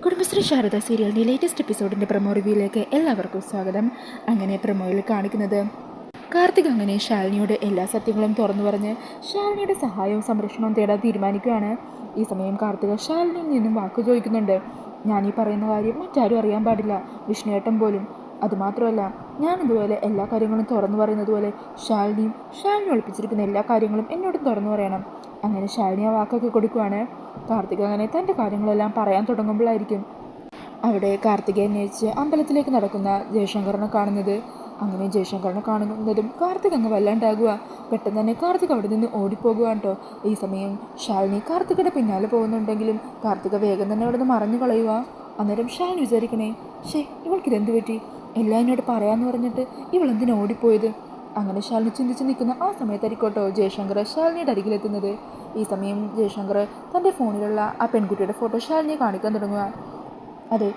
കുടുംബശ്രീ ശാരദ സീരിയലിൻ്റെ latest എപ്പിസോഡിൻ്റെ promo റിവ്യൂയിലേക്ക് എല്ലാവർക്കും സ്വാഗതം. അങ്ങനെ പ്രൊമോയിൽ കാണിക്കുന്നത് കാർത്തിക് അങ്ങനെ ശാലിനിയുടെ എല്ലാ സത്യങ്ങളും തുറന്നു പറഞ്ഞ് ശാലിനിയുടെ സഹായവും സംരക്ഷണവും തേടാൻ തീരുമാനിക്കുകയാണ്. ഈ സമയം കാർത്തിക് ശാലിനിയിൽ നിന്നും വാക്ക് ചോദിക്കുന്നുണ്ട്. ഞാൻ ഈ പറയുന്ന കാര്യം മറ്റാരും അറിയാൻ പാടില്ല, വിഷ്ണുവേട്ടൻ പോലും. അതുമാത്രമല്ല, ഞാൻ ഇതുപോലെ എല്ലാ കാര്യങ്ങളും തുറന്നു പറയുന്നത് പോലെ ശാലിനി ഒളിപ്പിച്ചിരിക്കുന്ന എല്ലാ കാര്യങ്ങളും എന്നോടും തുറന്നു പറയണം. അങ്ങനെ ശാലിനി ആ വാക്കൊക്കെ കൊടുക്കുവാണ്. കാർത്തിക് അങ്ങനെ തൻ്റെ കാര്യങ്ങളെല്ലാം പറയാൻ തുടങ്ങുമ്പോഴായിരിക്കും അവിടെ കാർത്തികയെ അന്വേഷിച്ച് അമ്പലത്തിലേക്ക് നടക്കുന്ന ജയശങ്കറിനെ കാണുന്നത്. അങ്ങനെ ജയശങ്കറിനെ കാണുന്നതും കാർത്തിക് അങ്ങ് വല്ലാണ്ടാകുക. പെട്ടെന്ന് തന്നെ കാർത്തിക് അവിടെ നിന്ന് ഓടിപ്പോകുകയാണ് കേട്ടോ. ഈ സമയം ശാലിനി കാർത്തികയുടെ പിന്നാലെ പോകുന്നുണ്ടെങ്കിലും കാർത്തിക വേഗം തന്നെ അവിടെ നിന്ന് മറഞ്ഞു കളയുക. അന്നേരം ശാലിനി വിചാരിക്കണേ, ഇവൾക്കിതെന്ത് പറ്റി, എല്ലാം എന്നോട് പറയാമെന്ന് പറഞ്ഞിട്ട് ഇവളെന്തിനാ ഓടിപ്പോയത്. അങ്ങനെ ശാലിനി ചിന്തിച്ച് നിൽക്കുന്ന ആ സമയത്തായിരിക്കോട്ടോ ജയശങ്കർ ശാലിനിയുടെ അരികിലെത്തുന്നത്. ഈ സമയം ജയശങ്കർ തൻ്റെ ഫോണിലുള്ള ആ പെൺകുട്ടിയുടെ ഫോട്ടോ ശാലിനിയെ കാണിക്കാൻ തുടങ്ങുക. അതെ,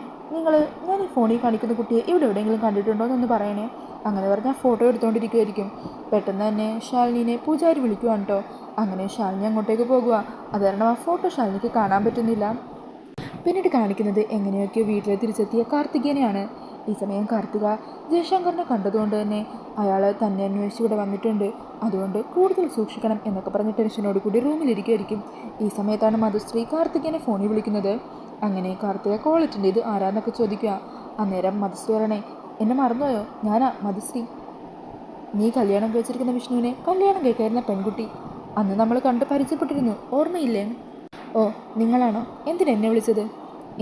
ഞാൻ ഈ ഫോണിൽ കാണിക്കുന്ന കുട്ടിയെ ഇവിടെ എവിടെയെങ്കിലും കണ്ടിട്ടുണ്ടോ എന്നൊന്ന് പറയണേ. അങ്ങനെ പറഞ്ഞാൽ ഫോട്ടോ എടുത്തുകൊണ്ടിരിക്കുമായിരിക്കും. പെട്ടെന്ന് തന്നെ ശാലിനിയെ പൂജാരി വിളിക്കുവാണ് കേട്ടോ. അങ്ങനെ ശാലിനി അങ്ങോട്ടേക്ക് പോകുക. അത് കാരണം ആ ഫോട്ടോ ശാലിനിക്ക് കാണാൻ പറ്റുന്നില്ല. പിന്നീട് കാണിക്കുന്നത് എങ്ങനെയൊക്കെയോ വീട്ടിൽ തിരിച്ചെത്തിയ കാർത്തികേനെയാണ്. ഈ സമയം കാർത്തിക ജയശങ്കറിനെ കണ്ടതുകൊണ്ട് തന്നെ അയാൾ തന്നെ അന്വേഷിച്ച് ഇവിടെ വന്നിട്ടുണ്ട്, അതുകൊണ്ട് കൂടുതൽ സൂക്ഷിക്കണം എന്നൊക്കെ പറഞ്ഞ് ടെൻഷനോട് കൂടി റൂമിലിരിക്കുമായിരിക്കും. ഈ സമയത്താണ് മധുശ്രീ കാർത്തികേനെ ഫോണിൽ വിളിക്കുന്നത്. അങ്ങനെ കാർത്തിക കോൾ അറ്റൻഡ് ചെയ്ത് ആരാന്നൊക്കെ ചോദിക്കുക. അന്നേരം മധുശ്രീ പറയണേ, എന്നെ മറന്നുപോയോ, ഞാനാ മധുശ്രീ. നീ കല്യാണം കഴിച്ചിരിക്കുന്ന വിഷ്ണുവിനെ കല്യാണം കഴിക്കായിരുന്ന പെൺകുട്ടി. അന്ന് നമ്മൾ കണ്ട് പരിചയപ്പെട്ടിരുന്നു, ഓർമ്മയില്ലേ? ഓ, നിങ്ങളാണോ? എന്തിനെന്നെ വിളിച്ചത്?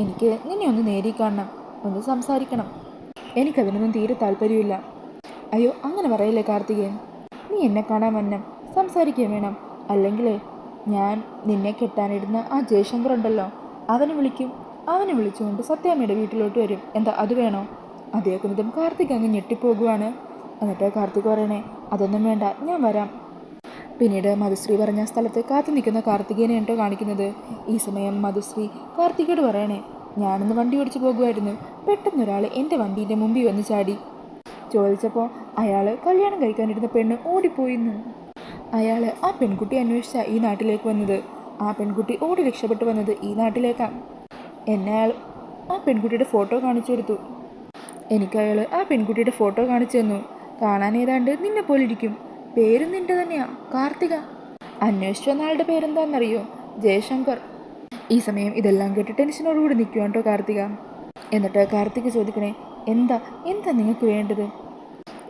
എനിക്ക് നിന്നെ ഒന്ന് നേരി കാണണം, ഒന്ന് സംസാരിക്കണം. എനിക്കതിനൊന്നും തീരെ താല്പര്യമില്ല. അയ്യോ, അങ്ങനെ പറയില്ലേ കാർത്തികേയൻ. നീ എന്നെ കാണാൻ വന്നം സംസാരിക്കുകയും വേണം. അല്ലെങ്കിലേ ഞാൻ നിന്നെ കെട്ടാനിടുന്ന ആ ജയശങ്കർ ഉണ്ടല്ലോ, അവനെ വിളിക്കും. അവനെ വിളിച്ചുകൊണ്ട് സത്യാമ്മയുടെ വീട്ടിലോട്ട് വരും. എന്താ അത് വേണോ? അതേക്കുന്നതും കാർത്തിക് അങ്ങ് ഞെട്ടിപ്പോകുവാണ്. എന്നിട്ട് കാർത്തിക് പറയണേ, അതൊന്നും വേണ്ട, ഞാൻ വരാം. പിന്നീട് മധുശ്രീ പറഞ്ഞ സ്ഥലത്ത് കാത്തു നിൽക്കുന്ന കാർത്തികേനെ കേട്ടോ കാണിക്കുന്നത്. ഈ സമയം മധുശ്രീ കാർത്തികയോട് പറയണേ, ഞാനൊന്ന് വണ്ടി ഓടിച്ചു പോകുമായിരുന്നു, പെട്ടെന്നൊരാൾ എൻ്റെ വണ്ടീൻ്റെ മുമ്പിൽ വന്ന് ചാടി. ചോദിച്ചപ്പോൾ അയാൾ കല്യാണം കഴിക്കാനിരുന്ന പെണ്ണ് ഓടിപ്പോയിന്നു. അയാൾ ആ പെൺകുട്ടി അന്വേഷിച്ചാണ് ഈ നാട്ടിലേക്ക് വന്നത്. ആ പെൺകുട്ടി ഓടി രക്ഷപ്പെട്ടു വന്നത് ഈ നാട്ടിലേക്കാണ്. എന്നെ അയാൾ ആ പെൺകുട്ടിയുടെ ഫോട്ടോ കാണിച്ചു കൊടുത്തു. എനിക്കയാൾ ആ പെൺകുട്ടിയുടെ ഫോട്ടോ കാണിച്ചു തന്നു. കാണാൻ ഏതാണ്ട് നിന്നെ പോലിരിക്കും. പേരും നിൻ്റെ തന്നെയാ, കാർത്തിക. അന്വേഷിച്ചു വന്ന ആളുടെ പേരെന്താണെന്നറിയോ? ജയശങ്കർ. ഈ സമയം ഇതെല്ലാം കേട്ട് ടെൻഷനോടുകൂടി നിൽക്കുവാണ് കേട്ടോ കാർത്തിക. എന്നിട്ട് കാർത്തിക ചോദിക്കണേ, എന്താ നിങ്ങൾക്ക് വേണ്ടത്?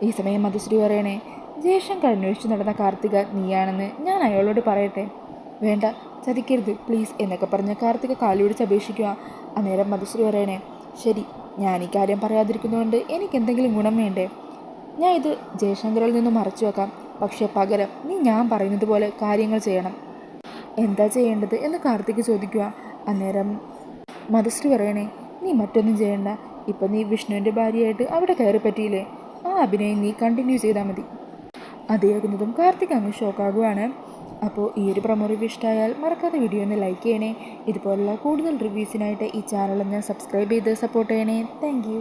ഈ സമയം മധുശ്രീ പറയണേ, ജയശങ്കർ അന്വേഷിച്ച് നടന്ന കാർത്തിക നീയാണെന്ന് ഞാൻ അയാളോട് പറയട്ടെ? വേണ്ട, ചതിക്കരുത് പ്ലീസ് എന്നൊക്കെ പറഞ്ഞ് കാർത്തിക കാലുപിടിച്ച് അപേക്ഷിക്കുക. അന്നേരം മധുശ്രീ പറയണേ, ശരി, ഞാൻ ഈ കാര്യം പറയാതിരിക്കുന്നതുകൊണ്ട് എനിക്ക് എന്തെങ്കിലും ഗുണം വേണ്ടേ? ഞാൻ ഇത് ജയശങ്കറിൽ നിന്ന് മറച്ചു വെക്കാം, പക്ഷേ പകരം നീ ഞാൻ പറയുന്നത് പോലെ കാര്യങ്ങൾ ചെയ്യണം. എന്താ ചെയ്യേണ്ടത് എന്ന് കാർത്തിക് ചോദിക്കുക. അന്നേരം മധുശ്രീ പറയണേ, നീ മറ്റൊന്നും ചെയ്യണ്ട. ഇപ്പം നീ വിഷ്ണുവിൻ്റെ ഭാര്യയായിട്ട് അവിടെ കയറി പറ്റിയില്ലേ, ആ അഭിനയം നീ കണ്ടിന്യൂ ചെയ്താൽ മതി. അതേക്കുന്നതും കാർത്തിക് അങ്ങ് ഷോക്കാകുവാണ്. അപ്പോൾ ഈ ഒരു പ്രൊമോ റിവ്യൂ ഇഷ്ടമായാൽ മറക്കാതെ വീഡിയോ ഒന്ന് ലൈക്ക് ചെയ്യണേ. ഇതുപോലുള്ള കൂടുതൽ റിവ്യൂസിനായിട്ട് ഈ ചാനൽ ഒന്ന് സബ്സ്ക്രൈബ് ചെയ്ത് സപ്പോർട്ട് ചെയ്യണേ. താങ്ക്